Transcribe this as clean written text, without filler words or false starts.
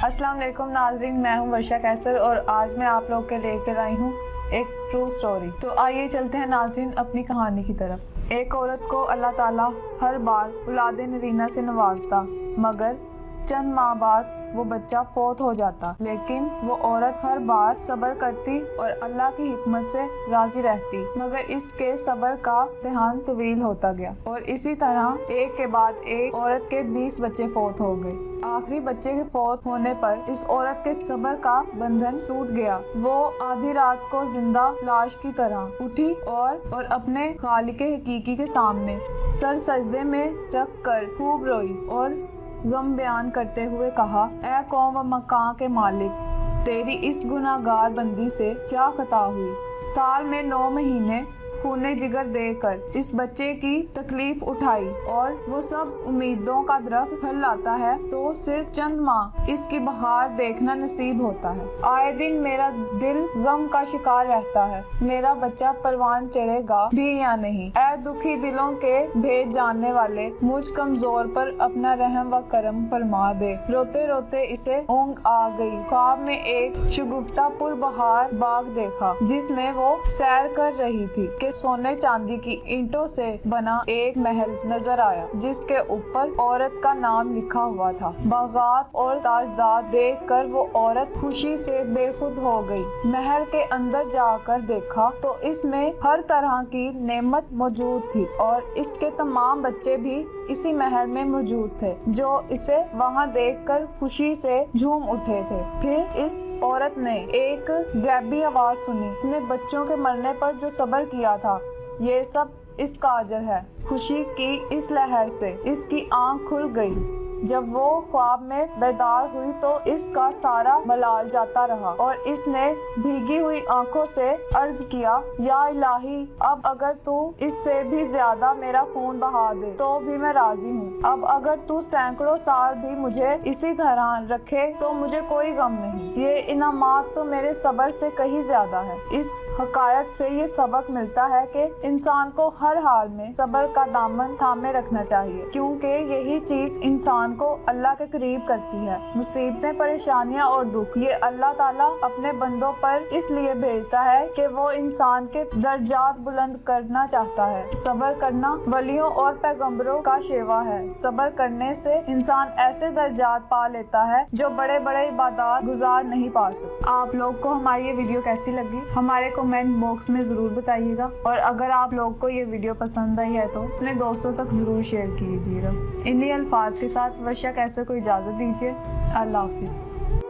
अस्सलाम वालेकुम नाज़रीन, मैं हूं वर्षा कैसर और आज मैं आप लोग के लेकर आई हूं एक ट्रू स्टोरी। तो आइए चलते हैं नाज़रीन अपनी कहानी की तरफ। एक औरत को अल्लाह ताला हर बार औलाद नरीना से नवाजता, मगर चंद माह बाद वो बच्चा फौत हो जाता। लेकिन वो औरत हर बार सब्र करती और अल्लाह की हिकमत से राजी रहती, मगर इसके सब्र का इम्तिहान तवील होता गया और इसी तरह एक के बाद एक औरत के 20 बच्चे फौत हो गए। आखिरी बच्चे के फौत होने पर इस औरत के सब्र का बंधन टूट गया। वो आधी रात को जिंदा लाश की तरह उठी और अपने खालिक हकीकी के सामने सर सजदे में रख कर खूब रोई और गम बयान करते हुए कहा, ऐ कौम व मकां के मालिक, तेरी इस गुनाहगार बंदी से क्या खता हुई। साल में 9 महीने खूने जिगर देकर इस बच्चे की तकलीफ उठाई और वो सब उम्मीदों का दरख्त फल लाता है तो सिर्फ चंद माह इसकी बहार देखना नसीब होता है। आए दिन मेरा दिल गम का शिकार रहता है, मेरा बच्चा परवान चढ़ेगा भी या नहीं। ऐ दुखी दिलों के भेद जानने वाले, मुझ कमजोर पर अपना रहम व करम फरमा दे। रोते रोते इसे ऊँग आ गई। ख्वाब में एक शगुफ्ता पुरबहार बाग देखा जिसमें वो सैर कर रही थी कि सोने चांदी की ईंटों से बना एक महल नजर आया जिसके ऊपर औरत का नाम लिखा हुआ था। बागात और ताजदार देखकर वो औरत खुशी से बेखुद हो गई। महल के अंदर जाकर देखा तो इसमें हर तरह की नेमत मौजूद थी और इसके तमाम बच्चे भी इसी महल में मौजूद थे जो इसे वहां देखकर खुशी से झूम उठे थे। फिर इस औरत ने एक गैबी आवाज सुनी। अपने बच्चों के मरने पर जो सब्र किया था, ये सब इसका अजर है। खुशी की इस लहर से इसकी आंख खुल गई। जब वो ख्वाब में बेदार हुई तो इसका सारा मलाल जाता रहा और इसने भीगी हुई आंखों से अर्ज किया, या इलाही, अब अगर तू इससे भी ज्यादा मेरा खून बहा दे तो भी मैं राजी हूँ। अब अगर तू सैकड़ों साल भी मुझे इसी तरह रखे तो मुझे कोई गम नहीं। ये इनामात तो मेरे सब्र से कहीं ज्यादा है। इस हकायत से ये सबक मिलता है कि इंसान को हर हाल में सब्र का दामन थामे रखना चाहिए, क्योंकि यही चीज इंसान को अल्लाह के करीब करती है। मुसीबतें, परेशानियां और दुख ये अल्लाह ताला अपने बंदों पर इसलिए भेजता है कि वो इंसान के दर्जात बुलंद करना चाहता है। सब्र करना वलियों और पैगंबरों का शेवा है। सब्र करने से इंसान ऐसे दर्जात पा लेता है जो बड़े बड़े इबादत गुजार नहीं पा सकते। आप लोग को हमारी ये वीडियो कैसी लगी हमारे कमेंट बॉक्स में जरूर बताइएगा और अगर आप लोग को ये वीडियो पसंद आई है तो अपने दोस्तों तक जरूर शेयर कीजिएगा। इन्हीं अल्फाज के साथ वर्षा कैसर को इजाज़त दीजिए। अल्लाह हाफिज़।